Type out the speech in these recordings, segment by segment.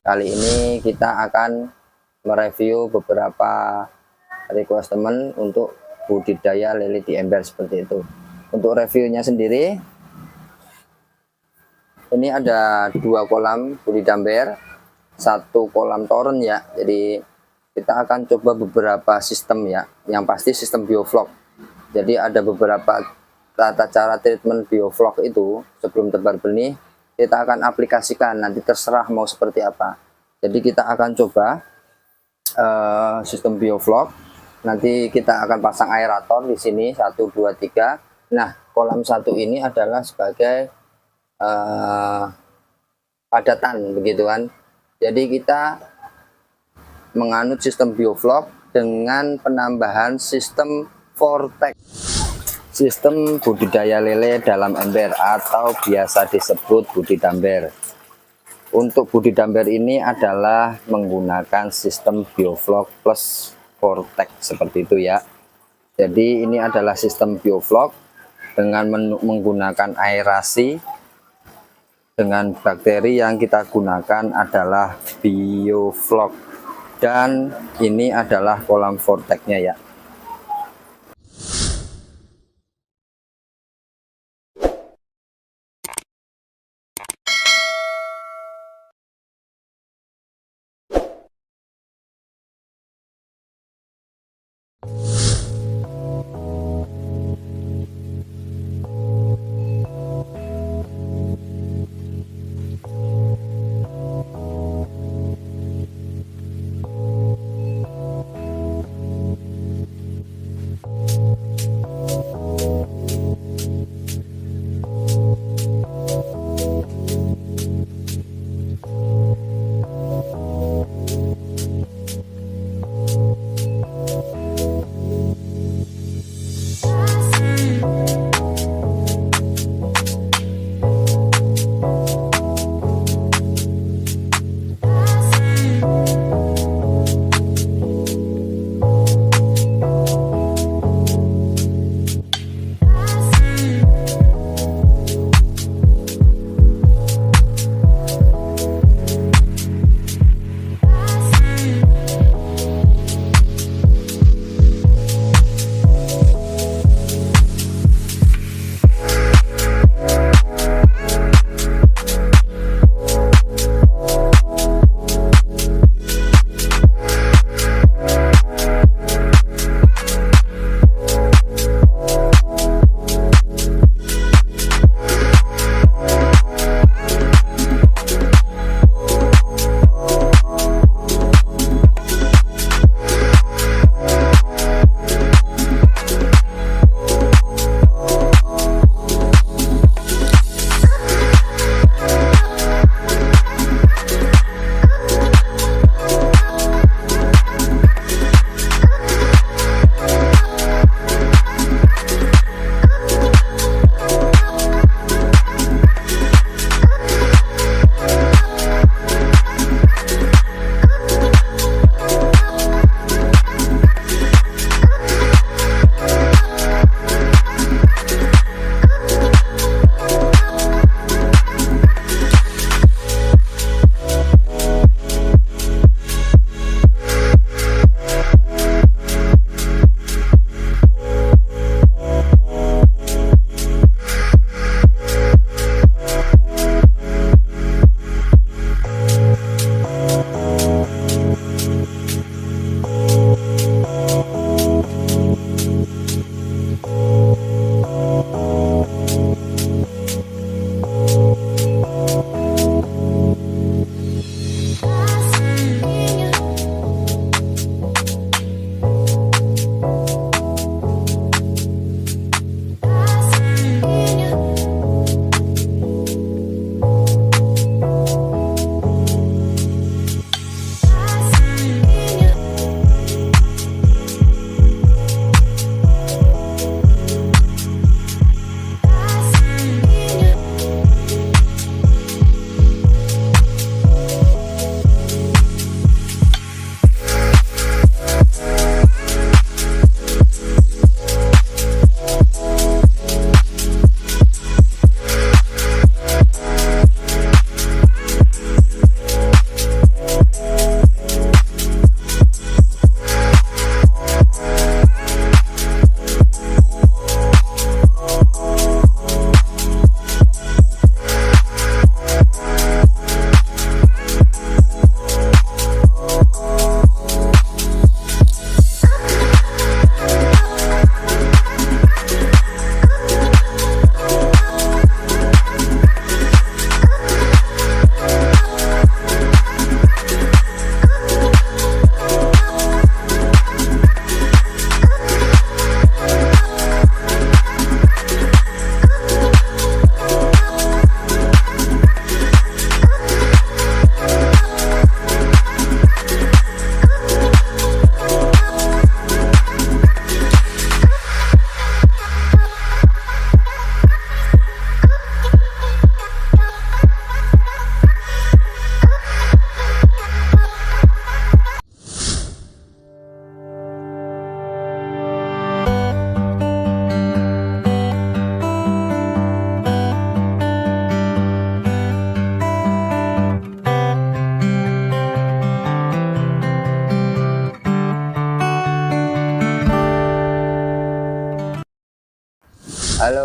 Kali ini kita akan mereview beberapa request teman untuk budidaya lele di ember seperti itu. Untuk reviewnya sendiri, ini ada 2 kolam budidamber, 1 kolam toren ya. Jadi kita akan coba beberapa sistem ya. Yang pasti sistem bioflok. Jadi ada beberapa tata cara treatment bioflok itu sebelum tebar benih kita akan aplikasikan, nanti terserah mau seperti apa. Jadi kita akan coba sistem bioflok. Nanti kita akan pasang aerator di sini 1, 2, 3. Nah, kolam 1 ini adalah sebagai padatan begitu kan. Jadi kita menganut sistem bioflok dengan penambahan sistem vortex, sistem budidaya lele dalam ember atau biasa disebut budidamber. Untuk budidamber ini adalah menggunakan sistem bioflok plus vortex seperti itu ya. Jadi ini adalah sistem bioflok dengan menggunakan aerasi, dengan bakteri yang kita gunakan adalah bioflok, dan ini adalah kolam vortexnya ya.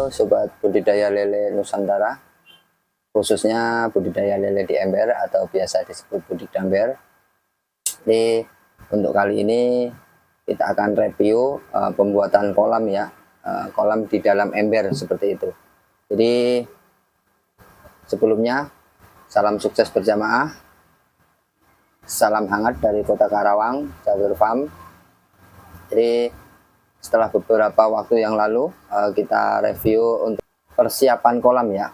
sobat budidaya lele Nusantara, khususnya budidaya lele di ember atau biasa disebut budidamber. Jadi untuk kali ini kita akan review pembuatan kolam ya, kolam di dalam ember seperti itu. Jadi sebelumnya salam sukses berjamaah, salam hangat dari Kota Karawang, Jawir Farm. Jadi setelah beberapa waktu yang lalu kita review untuk persiapan kolam ya,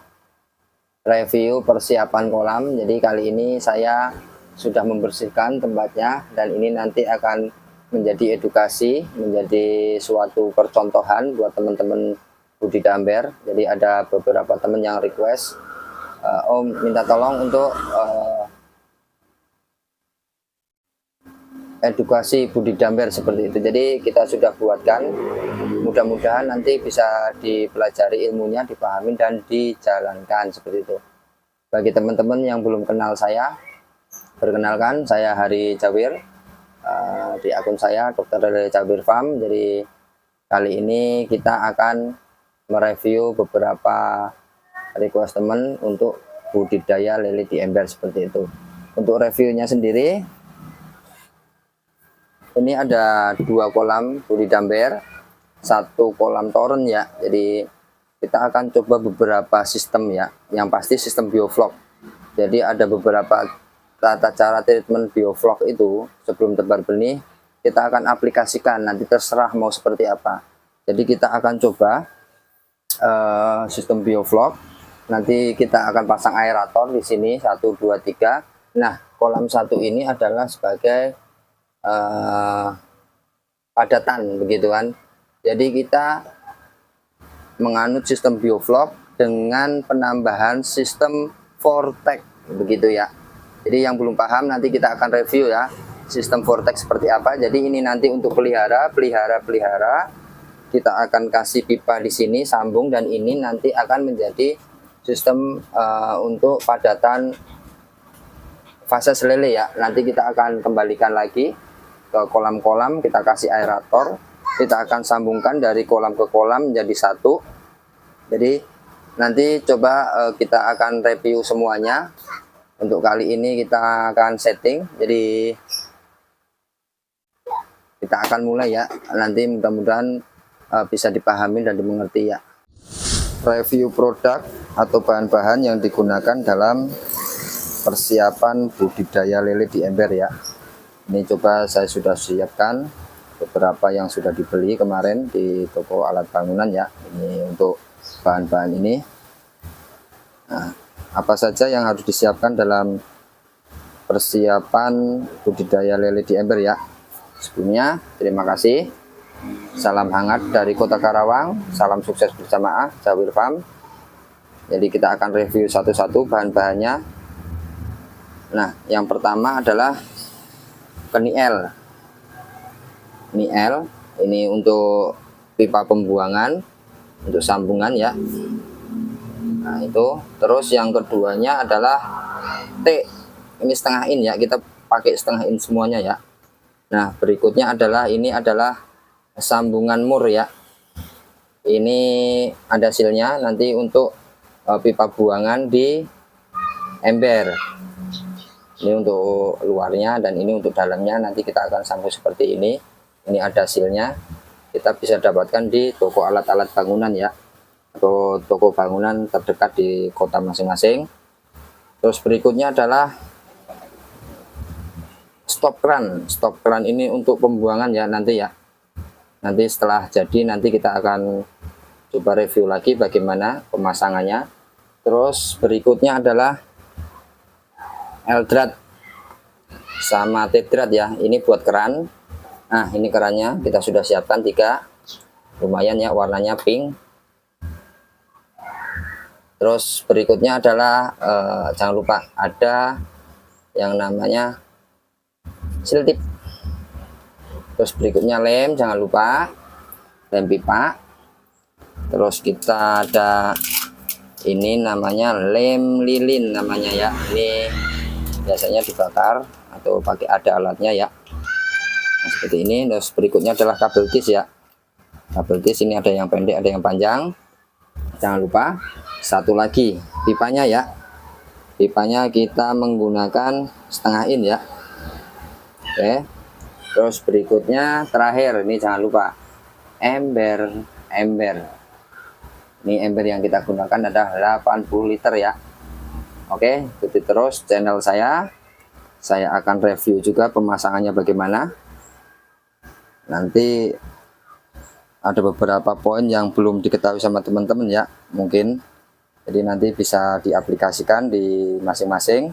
review persiapan kolam. Jadi kali ini saya sudah membersihkan tempatnya, dan ini nanti akan menjadi edukasi, menjadi suatu percontohan buat teman-teman budidamber. Jadi ada beberapa teman yang request, Om minta tolong untuk edukasi budidamber seperti itu. Jadi kita sudah buatkan, mudah-mudahan nanti bisa dipelajari ilmunya, dipahami dan dijalankan seperti itu. Bagi teman-teman yang belum kenal saya, perkenalkan saya Hari Jawir, di akun saya Dr. Lele Jawir Farm. Jadi kali ini kita akan mereview beberapa request teman untuk budidaya lele di ember seperti itu. Untuk reviewnya sendiri, ini ada 2 kolam budidamber, 1 kolam toren ya. Jadi kita akan coba beberapa sistem ya, yang pasti sistem bioflok. Jadi ada beberapa tata cara treatment bioflok itu sebelum tebar benih, kita akan aplikasikan, nanti terserah mau seperti apa. Jadi kita akan coba sistem bioflok. Nanti kita akan pasang aerator di sini 1, 2, 3. Nah, kolam 1 ini adalah sebagai padatan begitu kan. Jadi kita menganut sistem bioflok dengan penambahan sistem vortex begitu ya. Jadi yang belum paham nanti kita akan review ya, sistem vortex seperti apa. Jadi ini nanti untuk pelihara kita akan kasih pipa di sini sambung, dan ini nanti akan menjadi sistem untuk padatan fase lele ya. Nanti kita akan kembalikan lagi ke kolam-kolam, kita kasih aerator, kita akan sambungkan dari kolam ke kolam menjadi 1. Jadi nanti coba kita akan review semuanya. Untuk kali ini kita akan setting, jadi kita akan mulai ya. Nanti mudah-mudahan bisa dipahami dan dimengerti ya. Review produk atau bahan-bahan yang digunakan dalam persiapan budidaya lele di ember ya. Ini coba saya sudah siapkan beberapa yang sudah dibeli kemarin di toko alat bangunan ya. Ini untuk bahan-bahan ini. Nah, apa saja yang harus disiapkan dalam persiapan budidaya lele di ember ya. Sebelumnya terima kasih. Salam hangat dari Kota Karawang, salam sukses berjamaah Jawir Farm. Jadi kita akan review satu-satu bahan-bahannya. Nah, yang pertama adalah Niel. Ini untuk pipa pembuangan, untuk sambungan ya. Nah itu. Terus yang keduanya adalah T. Ini setengah in ya, kita pakai setengah in semuanya ya. Nah berikutnya adalah, ini adalah sambungan mur ya. Ini ada silnya nanti untuk pipa buangan di ember. Ini untuk luarnya, dan ini untuk dalamnya. Nanti kita akan sambung seperti ini. Ini ada silnya, kita bisa dapatkan di toko alat-alat bangunan ya, atau toko bangunan terdekat di kota masing-masing. Terus berikutnya adalah stop keran ini untuk pembuangan ya nanti ya. Nanti setelah jadi, nanti kita akan coba review lagi bagaimana pemasangannya. Terus berikutnya adalah L-drat sama T-drat ya, ini buat keran. Nah ini kerannya kita sudah siapkan 3, lumayan ya, warnanya pink. Terus berikutnya adalah jangan lupa ada yang namanya seal tip. Terus berikutnya lem, jangan lupa lem pipa. Terus kita ada ini namanya lem lilin namanya ya. Ini biasanya dibakar atau pakai, ada alatnya ya. Nah, seperti ini. Terus berikutnya adalah kabel tis ya. Kabel tis ini ada yang pendek, ada yang panjang. Jangan lupa satu lagi pipanya ya. Pipanya kita menggunakan setengah in ya. Oke. Terus berikutnya terakhir ini jangan lupa ember. Ini ember yang kita gunakan adalah 80 liter ya. Oke, ikuti terus channel saya. Saya akan review juga pemasangannya bagaimana. Nanti ada beberapa poin yang belum diketahui sama teman-teman ya, mungkin. Jadi nanti bisa diaplikasikan di masing-masing.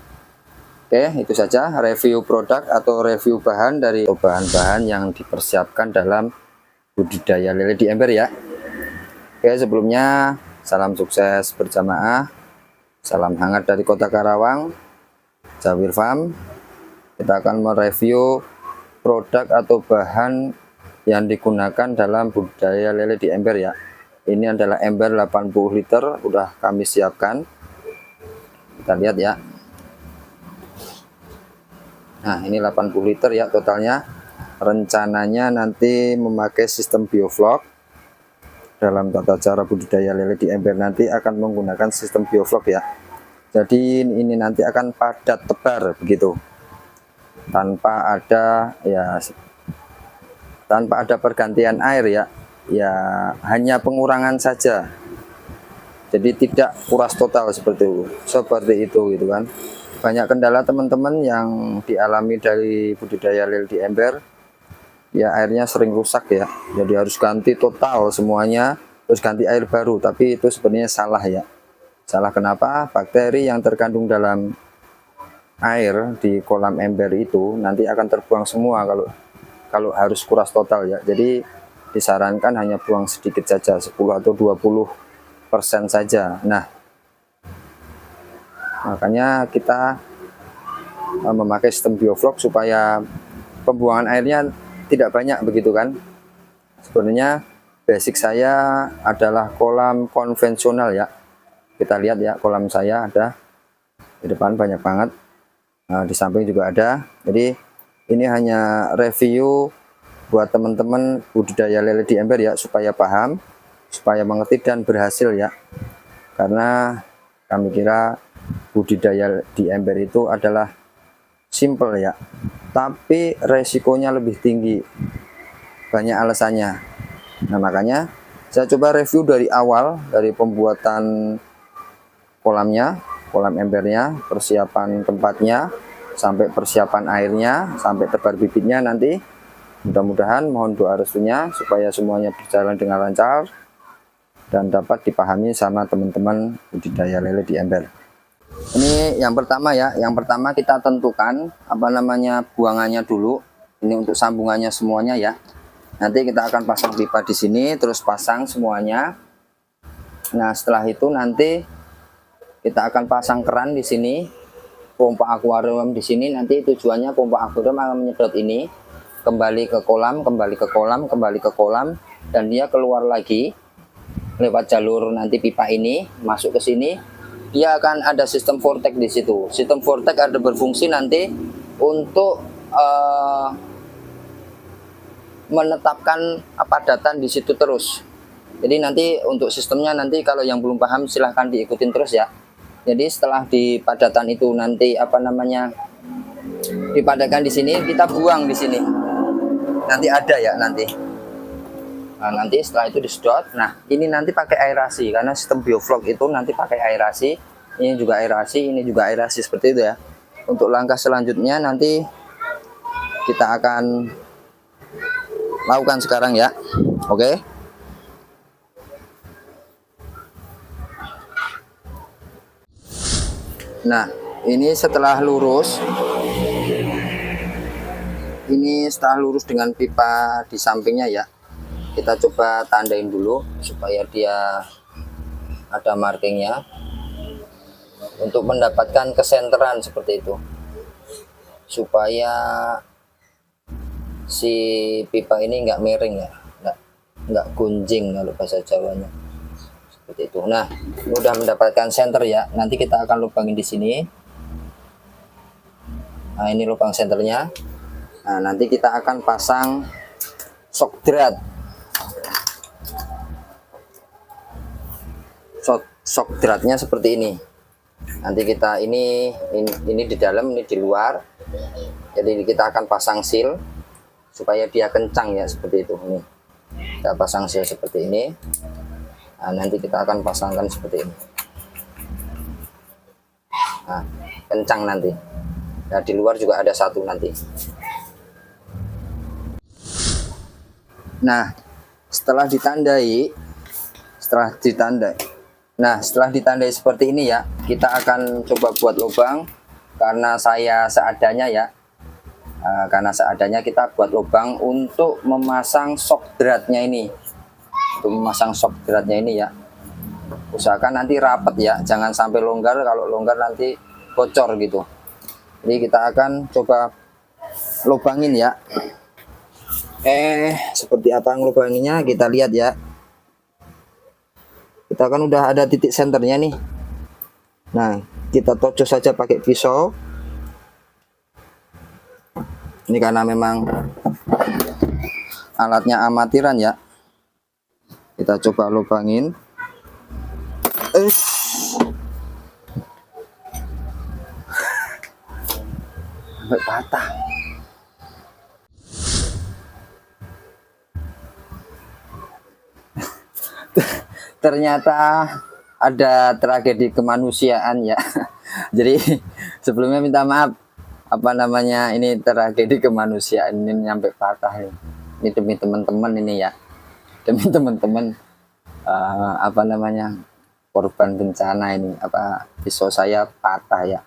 Oke, itu saja review produk atau review bahan dari bahan-bahan yang dipersiapkan dalam budidaya lele di ember ya. Oke, sebelumnya salam sukses berjamaah. Salam hangat dari Kota Karawang, Jawir Farm. Kita akan mereview produk atau bahan yang digunakan dalam budidaya lele di ember ya. Ini adalah ember 80 liter udah kami siapkan. Kita lihat ya. Nah, ini 80 liter ya totalnya. Rencananya nanti memakai sistem bioflok. Dalam tata cara budidaya lele di ember nanti akan menggunakan sistem bioflok ya. Jadi ini nanti akan padat tebar begitu. Tanpa ada pergantian air ya, hanya pengurangan saja. Jadi tidak kuras total seperti itu gitu kan. Banyak kendala teman-teman yang dialami dari budidaya lele di ember ya, airnya sering rusak ya, jadi harus ganti total semuanya, terus ganti air baru. Tapi itu sebenarnya salah ya. Salah kenapa? Bakteri yang terkandung dalam air di kolam ember itu nanti akan terbuang semua kalau harus kuras total ya. Jadi disarankan hanya buang sedikit saja, 10 atau 20% saja. Nah, makanya kita memakai sistem bioflok supaya pembuangan airnya tidak banyak begitu kan. Sebenarnya basic saya adalah kolam konvensional ya. Kita lihat ya, kolam saya ada di depan banyak banget. Nah, di samping juga ada. Jadi ini hanya review buat teman-teman budidaya lele di ember ya, supaya paham, supaya mengerti dan berhasil ya. Karena kami kira budidaya di ember itu adalah simple ya, tapi resikonya lebih tinggi. Banyak alasannya. Nah, makanya saya coba review dari awal, dari pembuatan kolamnya, kolam embernya, persiapan tempatnya, sampai persiapan airnya, sampai tebar bibitnya nanti. Mudah-mudahan mohon doa restunya supaya semuanya berjalan dengan lancar dan dapat dipahami sama teman-teman budidaya lele di ember. Ini yang pertama ya. Yang pertama kita tentukan buangannya dulu. Ini untuk sambungannya semuanya ya. Nanti kita akan pasang pipa di sini, terus pasang semuanya. Nah, setelah itu nanti kita akan pasang keran di sini, pompa akuarium di sini. Nanti tujuannya pompa akuarium akan menyedot ini kembali ke kolam, dan dia keluar lagi lewat jalur nanti pipa ini masuk ke sini. Dia akan ada sistem vortex di situ. Sistem vortex ada berfungsi nanti untuk menetapkan padatan di situ terus. Jadi nanti untuk sistemnya nanti kalau yang belum paham silahkan diikutin terus ya. Jadi setelah di padatan itu nanti dipadatkan di sini, kita buang di sini. Nanti ada ya nanti. Nah, nanti setelah itu disedot. Nah, ini nanti pakai aerasi karena sistem bioflok itu nanti pakai aerasi. Ini juga aerasi seperti itu ya. Untuk langkah selanjutnya nanti kita akan lakukan sekarang ya. Oke. Nah, ini setelah lurus. Ini setelah lurus dengan pipa di sampingnya ya. Kita coba tandain dulu supaya dia ada markingnya untuk mendapatkan kesenteran seperti itu, supaya si pipa ini nggak miring ya, nggak gunjing kalau bahasa Jawanya seperti itu. Nah, mudah mendapatkan center ya. Nanti kita akan lubangin di sini. Nah, ini lubang senternya. Nah, nanti kita akan pasang shock drat. shock dratnya seperti ini. Nanti kita ini di dalam, ini di luar. Jadi kita akan pasang seal supaya dia kencang ya, seperti itu. Ini kita pasang seal seperti ini. Nah, nanti kita akan pasangkan seperti ini. Nah, kencang nanti. Nah, di luar juga ada satu nanti. Nah, setelah ditandai seperti ini ya, kita akan coba buat lubang. Karena saya seadanya ya, kita buat lubang untuk memasang shock dratnya ini. Ya, usahakan nanti rapat ya, jangan sampai longgar. Kalau longgar nanti bocor gitu. Jadi kita akan coba lubangin ya. Seperti apa ngelubanginya kita lihat ya. Kita kan udah ada titik senternya nih. Nah, kita tocos saja pakai pisau. Ini karena memang alatnya amatiran ya. Kita coba lubangin. Sampai patah. Ternyata ada tragedi kemanusiaan ya. Jadi sebelumnya minta maaf, ini tragedi kemanusiaan, ini nyampe patah ini. Ini demi teman-teman ini ya, demi teman-teman korban bencana ini, pisau saya patah ya.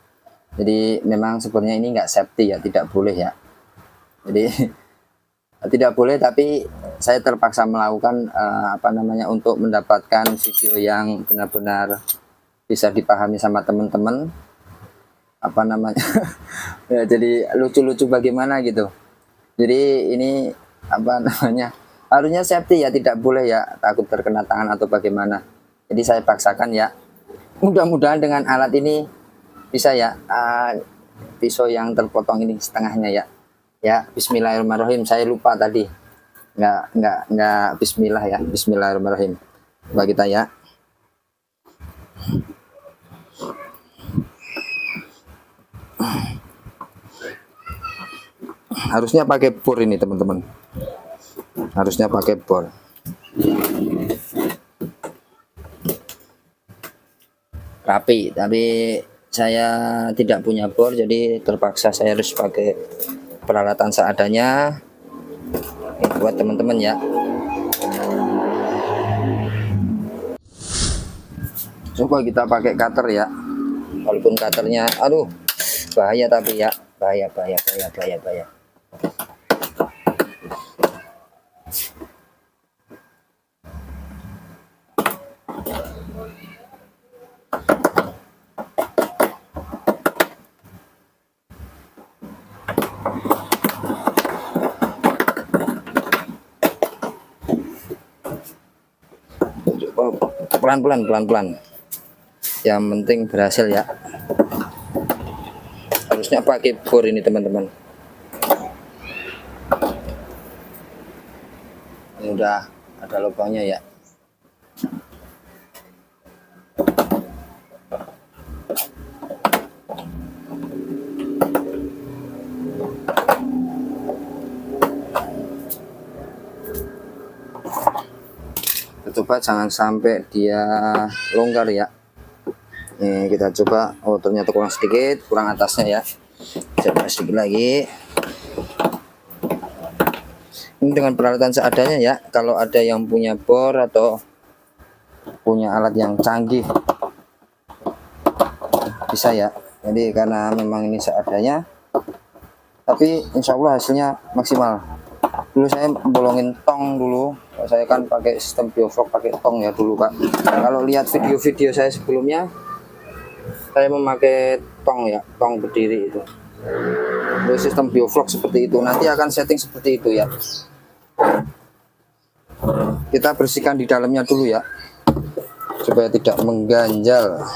Jadi memang sebenarnya ini nggak safety ya, tidak boleh ya. Jadi tidak boleh, tapi saya terpaksa melakukan untuk mendapatkan video yang benar-benar bisa dipahami sama teman-teman. Ya, jadi lucu-lucu bagaimana gitu. Jadi ini harusnya safety ya, tidak boleh ya, takut terkena tangan atau bagaimana. Jadi saya paksakan ya. Mudah-mudahan dengan alat ini bisa ya, pisau yang terpotong ini setengahnya ya. Ya, bismillahirrahmanirrahim. Saya lupa tadi. Nggak bismillah ya. Bismillahirrahmanirrahim. Coba kita ya. Harusnya pakai bor ini, teman-teman. Harusnya pakai bor. Rapi, tapi saya tidak punya bor, jadi terpaksa saya harus pakai peralatan seadanya. Ini buat teman-teman ya. Coba kita pakai cutter ya. Walaupun cutternya, aduh, bahaya tapi ya, bahaya. Pelan-pelan. Yang penting berhasil ya. Harusnya pakai bor ini, teman-teman. Ini udah ada lubangnya ya. Coba jangan sampai dia longgar ya. Nih kita coba. Oh, ternyata kurang sedikit, kurang atasnya ya. Coba sedikit lagi. Ini dengan peralatan seadanya ya. Kalau ada yang punya bor atau punya alat yang canggih bisa ya. Jadi karena memang ini seadanya, tapi insya Allah hasilnya maksimal. Dulu saya bolongin tong dulu. Saya kan pakai sistem bioflok, pakai tong ya dulu Kak. Kalau lihat video-video saya sebelumnya, saya memakai tong ya, tong berdiri itu. Itu sistem bioflok seperti itu. Nanti akan setting seperti itu ya. Kita bersihkan di dalamnya dulu ya, supaya tidak mengganjal.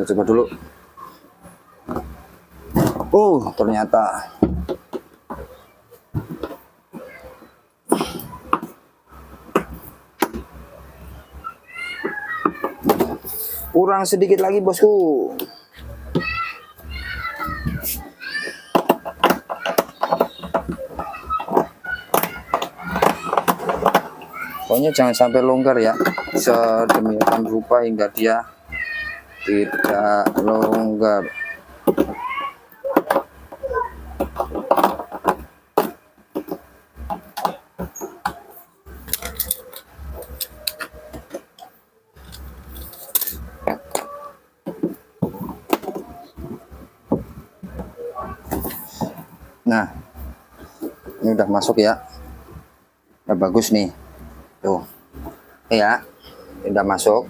Kita coba dulu. Ternyata kurang sedikit lagi, bosku. Pokoknya jangan sampai longgar ya, sedemikian rupa hingga dia tidak longgar. Nah, ini udah masuk ya, udah bagus nih. Tuh, ya, udah masuk.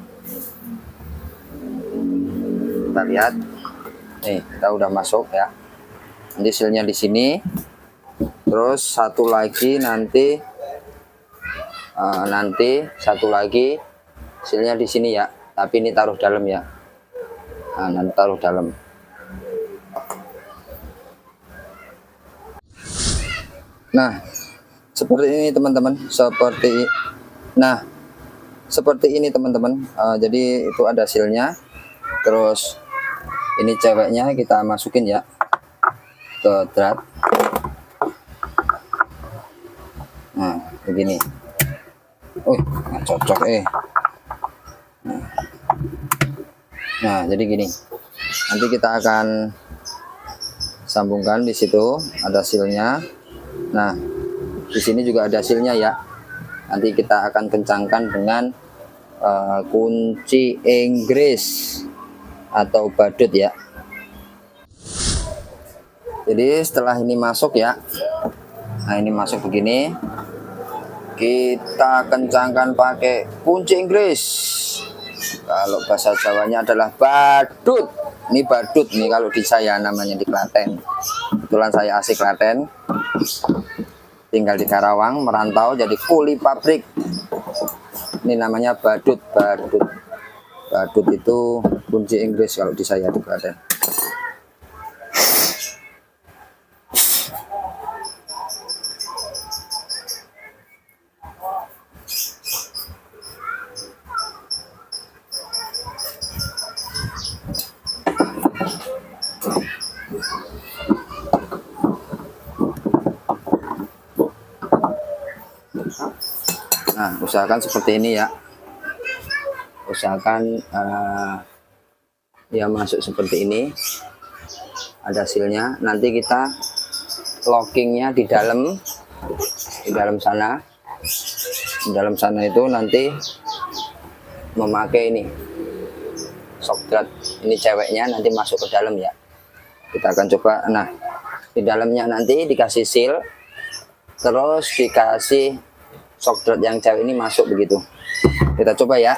Kita lihat, nih, kita udah masuk ya. Nanti sealnya di sini. Terus satu lagi nanti satu lagi sealnya di sini ya. Tapi ini taruh dalam ya. Nah, nanti taruh dalam. Nah, seperti ini teman-teman. Seperti ini teman-teman. Jadi itu ada sealnya. Terus ini ceweknya kita masukin ya ke drat. Nah, begini. Cocok Nah, jadi gini. Nanti kita akan sambungkan di situ ada sealnya. Nah, di sini juga ada sealnya ya. Nanti kita akan kencangkan dengan kunci Inggris atau badut ya. Jadi setelah ini masuk ya, nah ini masuk begini, kita kencangkan pakai kunci Inggris. Kalau bahasa Jawanya adalah badut. Ini badut nih kalau di saya namanya di Klaten. Kebetulan saya asli Klaten, tinggal di Karawang, merantau jadi kuli pabrik. Ini namanya badut. Badut itu kunci Inggris kalau di saya di Klaten. Nah, usahakan seperti ini ya. Usahakan ya masuk seperti ini. Ada sealnya. Nanti kita lockingnya di dalam sana. Di dalam sana itu nanti memakai ini shock drat. Ini ceweknya nanti masuk ke dalam ya. Kita akan coba. Nah, di dalamnya nanti dikasih seal, terus dikasih shock drat yang cewek ini masuk begitu. Kita coba ya.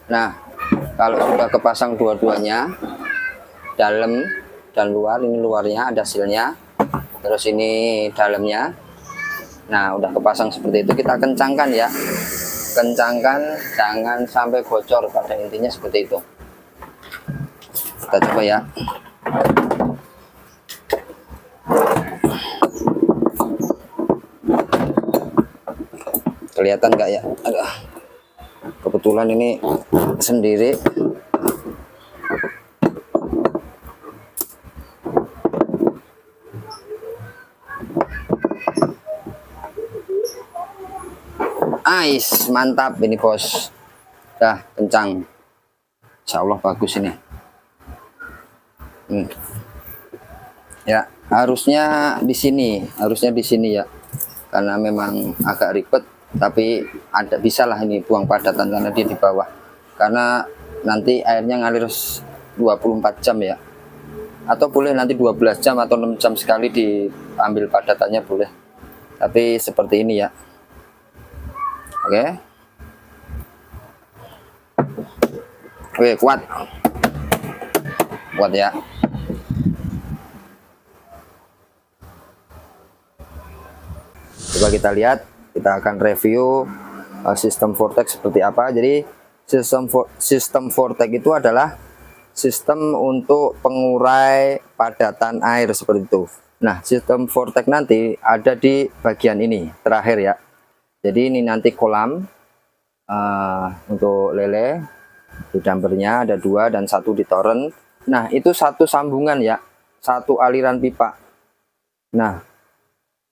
Nah, kalau sudah kepasang dua-duanya, dalam dan luar, ini luarnya ada sealnya, terus ini dalamnya. Nah, udah kepasang seperti itu, kita kencangkan ya. Kencangkan, jangan sampai bocor, pada intinya seperti itu. Kita coba ya. Kelihatan nggak ya? Aduh. Kebetulan ini sendiri. Mantap ini bos. Dah kencang. Insya Allah bagus ini. Ya, harusnya di sini ya. Karena memang agak ribet, tapi bisa lah ini buang padatan karena dia di bawah. Karena nanti airnya ngalir 24 jam ya. Atau boleh nanti 12 jam atau 6 jam sekali diambil padatannya boleh. Tapi seperti ini ya. Oke. Oke, kuat ya. Coba kita lihat, kita akan review sistem Vortex seperti apa. Jadi sistem Vortex itu adalah sistem untuk pengurai padatan air seperti itu. Nah, sistem Vortex nanti ada di bagian ini terakhir ya. Jadi ini nanti kolam untuk lele, di dampernya ada 2 dan 1 di toren. Nah, itu satu sambungan ya, satu aliran pipa. Nah,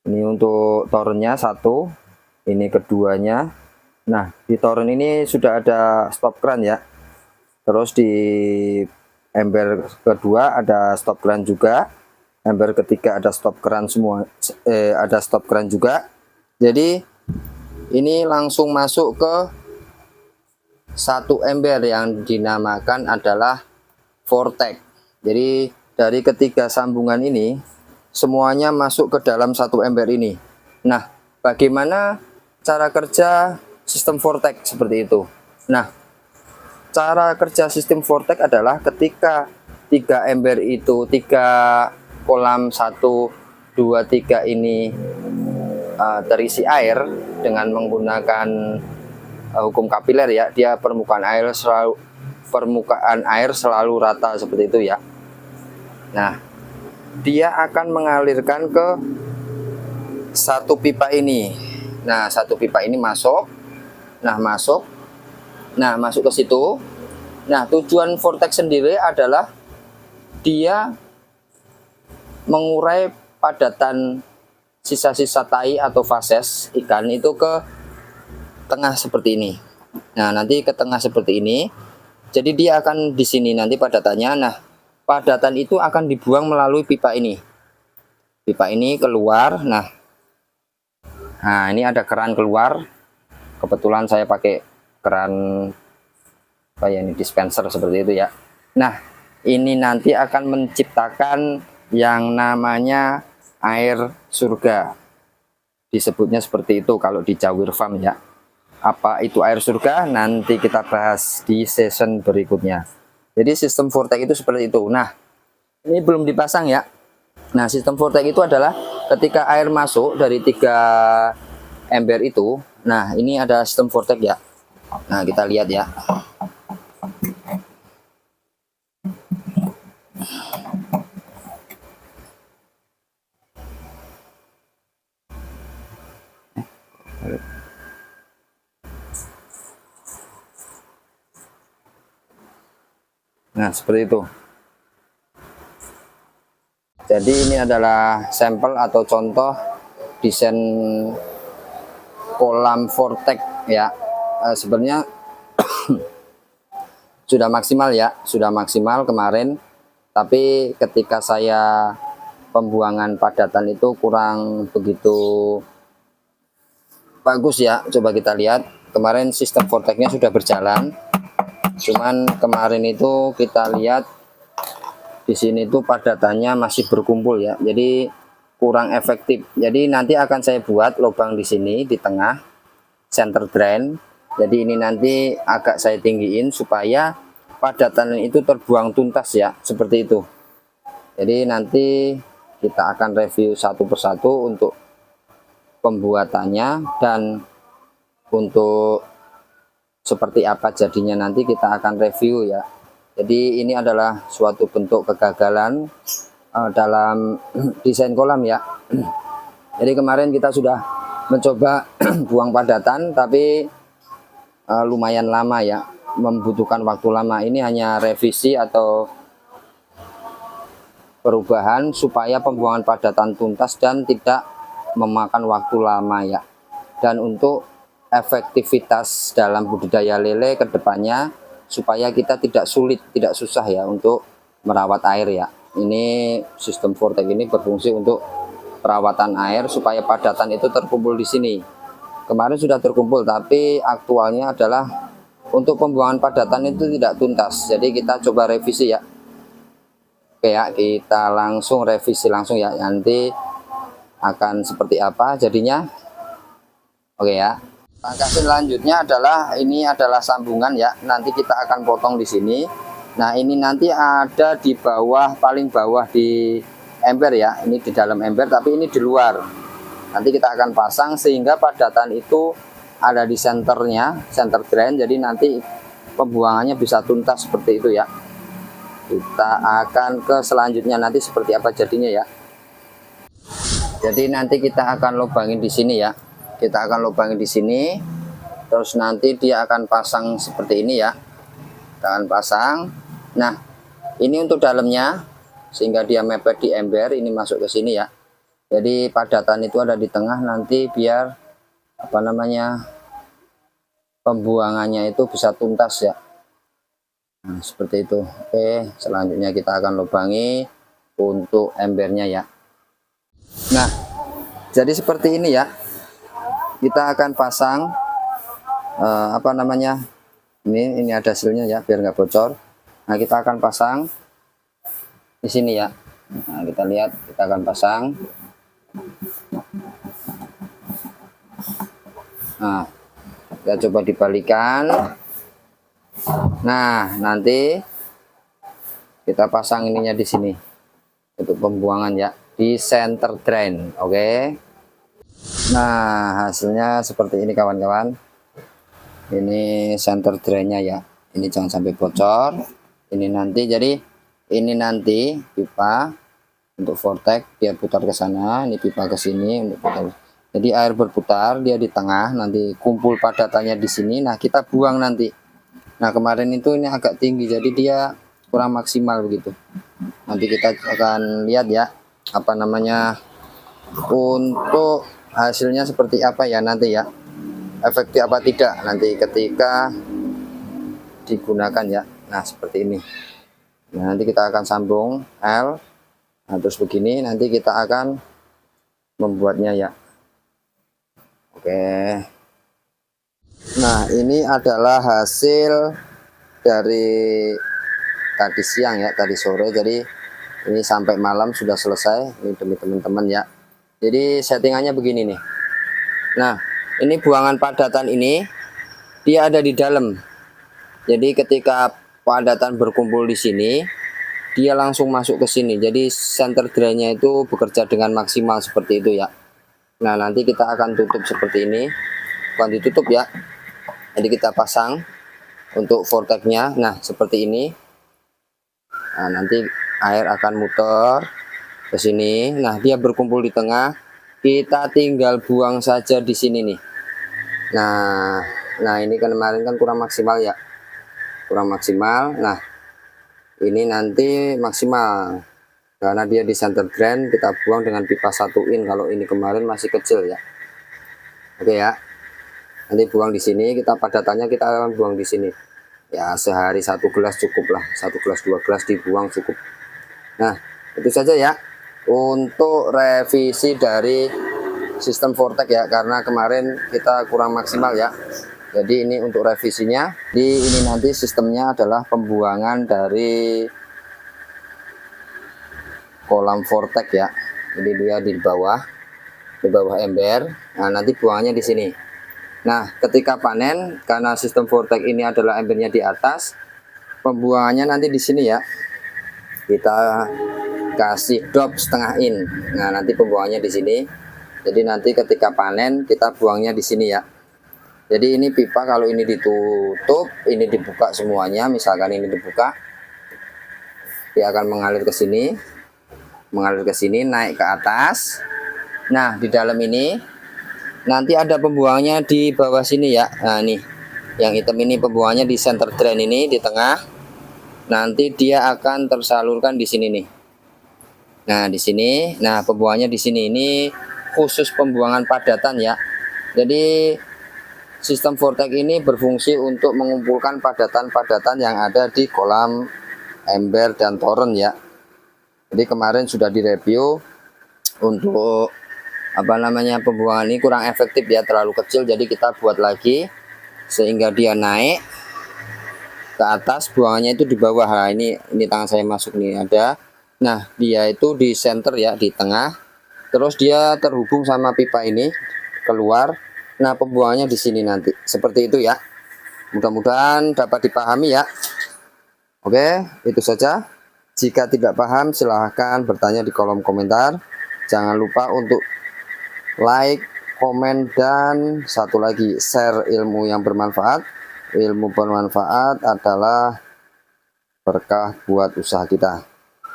ini untuk torennya 1, ini keduanya. Nah, di toren ini sudah ada stop kran ya. Terus di ember kedua ada stop kran juga. Ember ketiga ada stop kran semua, ada stop kran juga. Jadi ini langsung masuk ke satu ember yang dinamakan adalah Vortex. Jadi dari ketiga sambungan ini semuanya masuk ke dalam satu ember ini. Nah, bagaimana cara kerja sistem Vortex seperti itu? Nah, cara kerja sistem Vortex adalah ketika 3 ember itu, 3 kolam 1, 2, 3 ini terisi air dengan menggunakan hukum kapiler ya, dia permukaan air selalu rata seperti itu ya. Nah, dia akan mengalirkan ke satu pipa ini. Nah, satu pipa ini masuk. Nah, masuk ke situ. Nah, tujuan Vortex sendiri adalah dia mengurai padatan sisa-sisa tai atau fases ikan itu ke tengah seperti ini. Nah, nanti ke tengah seperti ini. Jadi dia akan di sini nanti padatannya. Nah, padatan itu akan dibuang melalui pipa ini. Pipa ini keluar. Nah, ini ada keran keluar. Kebetulan saya pakai keran apa ya, ini dispenser seperti itu ya. Nah, ini nanti akan menciptakan yang namanya air surga. Disebutnya seperti itu kalau di Jawir Farm ya. Apa itu air surga? Nanti kita bahas di season berikutnya. Jadi sistem Vortex itu seperti itu. Nah, ini belum dipasang ya. Nah, sistem Vortex itu adalah ketika air masuk dari 3 ember itu. Nah, ini ada sistem Vortex ya. Nah, kita lihat ya. Nah, seperti itu. Jadi ini adalah sampel atau contoh desain kolam Vortex ya. Sebenarnya sudah maksimal ya, sudah maksimal kemarin. Tapi ketika saya pembuangan padatan itu kurang begitu bagus ya. Coba kita lihat. Kemarin sistem Vortexnya sudah berjalan. Cuman kemarin itu kita lihat di sini tuh padatannya masih berkumpul ya. Jadi kurang efektif. Jadi nanti akan saya buat lubang di sini di tengah center drain. Jadi ini nanti agak saya tinggiin supaya padatan itu terbuang tuntas ya, seperti itu. Jadi nanti kita akan review satu persatu untuk pembuatannya dan untuk seperti apa jadinya nanti kita akan review ya. Jadi ini adalah suatu bentuk kegagalan dalam desain kolam ya. Jadi kemarin kita sudah mencoba buang padatan tapi lumayan lama ya, membutuhkan waktu lama. Ini hanya revisi atau perubahan supaya pembuangan padatan tuntas dan tidak memakan waktu lama ya. Dan untuk efektivitas dalam budidaya lele ke depannya supaya kita tidak sulit, tidak susah ya untuk merawat air ya. Ini sistem Vortex ini berfungsi untuk perawatan air supaya padatan itu terkumpul di sini. Kemarin sudah terkumpul tapi aktualnya adalah untuk pembuangan padatan itu tidak tuntas. Jadi kita coba revisi ya. Oke ya, kita langsung revisi langsung ya. Nanti akan seperti apa jadinya. Oke ya. Langkah selanjutnya adalah ini adalah sambungan ya. Nanti kita akan potong di sini. Nah, ini nanti ada di bawah, paling bawah di ember ya. Ini di dalam ember tapi ini di luar. Nanti kita akan pasang sehingga padatan itu ada di senternya, center drain. Jadi nanti pembuangannya bisa tuntas seperti itu ya. Kita akan ke selanjutnya nanti seperti apa jadinya ya. Jadi nanti kita akan lubangin di sini ya. Kita akan lubangin di sini. Terus nanti dia akan pasang seperti ini ya. Kita akan pasang. Nah, ini untuk dalamnya sehingga dia mepet di ember, ini masuk ke sini ya. Jadi padatan itu ada di tengah, nanti biar apa namanya pembuangannya itu bisa tuntas ya. Nah, seperti itu. Oke, selanjutnya kita akan lubangi untuk embernya ya. Nah, jadi seperti ini ya. Kita akan pasang apa namanya, ini ada hasilnya ya, biar nggak bocor. Nah, kita akan pasang di sini ya. Nah, kita lihat, kita akan pasang. Nah, kita coba dibalikan. Nah, nanti kita pasang ininya di sini untuk pembuangan ya, di center drain. Oke. Nah, hasilnya seperti ini kawan-kawan. Ini center drainnya ya. Ini jangan sampai bocor. Ini nanti, jadi ini nanti pipa untuk vortex, dia putar ke sana. Ini pipa ke sini untuk putar. Jadi air berputar, dia di tengah. Nanti kumpul padatannya di sini. Nah, kita buang nanti. Nah, kemarin itu ini agak tinggi, jadi dia kurang maksimal begitu. Nanti kita akan lihat ya, apa namanya, untuk hasilnya seperti apa ya nanti ya, efektif apa tidak nanti ketika digunakan ya. Nah, seperti ini. Nah, nanti kita akan sambung L. Nah, terus begini nanti kita akan membuatnya ya. Oke. Nah, ini adalah hasil dari tadi siang ya, tadi sore. Jadi ini sampai malam sudah selesai. Ini demi teman-teman ya. Jadi settingannya begini nih. Nah, ini buangan padatan ini dia ada di dalam. Jadi ketika padatan berkumpul di sini, dia langsung masuk ke sini. Jadi center drainnya itu bekerja dengan maksimal seperti itu ya. Nah, nanti kita akan tutup seperti ini. Bukan ditutup ya. Jadi kita pasang untuk vortexnya. Nah, seperti ini. Nah, nanti air akan muter ke sini. Nah, dia berkumpul di tengah. Kita tinggal buang saja di sini nih. Nah ini kan kemarin kan kurang maksimal ya. Kurang maksimal. Nah, ini nanti maksimal. Karena dia di center drain, kita buang dengan pipa 1 in. Kalau ini kemarin masih kecil ya. Oke ya. Nanti buang di sini, kita padatannya kita akan buang di sini. Ya, sehari 1 gelas cukup lah. 1 gelas 2 gelas dibuang cukup. Nah, itu saja ya untuk revisi dari sistem vortex ya, karena kemarin kita kurang maksimal ya. Jadi ini untuk revisinya. Ini nanti sistemnya adalah pembuangan dari kolam vortex ya. Jadi dia di bawah ember. Nah, nanti buangannya di sini. Nah, ketika panen, karena sistem vortex ini adalah embernya di atas, pembuangannya nanti di sini ya. Kita kasih drop setengah in. Nah, nanti pembuangannya di sini. Jadi nanti ketika panen kita buangnya di sini ya. Jadi ini pipa kalau ini ditutup, ini dibuka semuanya. Misalkan ini dibuka, dia akan mengalir ke sini, naik ke atas. Nah, di dalam ini nanti ada pembuangannya di bawah sini ya. Nah, nih yang hitam ini pembuangannya di center drain ini di tengah. Nanti dia akan tersalurkan di sini nih. Nah, di sini, nah pembuangannya di sini, ini khusus pembuangan padatan ya. Jadi sistem vortex ini berfungsi untuk mengumpulkan padatan-padatan yang ada di kolam ember dan toren ya. Jadi kemarin sudah direview untuk apa namanya pembuangan ini kurang efektif ya, terlalu kecil. Jadi kita buat lagi sehingga dia naik ke atas, buangannya itu di bawah. Nah, ini tangan saya masuk nih ada. Nah, dia itu di center ya, di tengah. Terus dia terhubung sama pipa ini keluar. Nah, pembuangannya di sini nanti. Seperti itu ya. Mudah-mudahan dapat dipahami ya. Oke, itu saja. Jika tidak paham, silahkan bertanya di kolom komentar. Jangan lupa untuk like, komen, dan satu lagi, share ilmu yang bermanfaat. Ilmu bermanfaat adalah berkah buat usaha kita.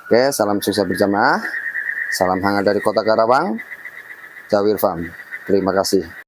Oke, salam sukses berjamaah. Salam hangat dari Kota Karawang. Jawir Farm. Terima kasih.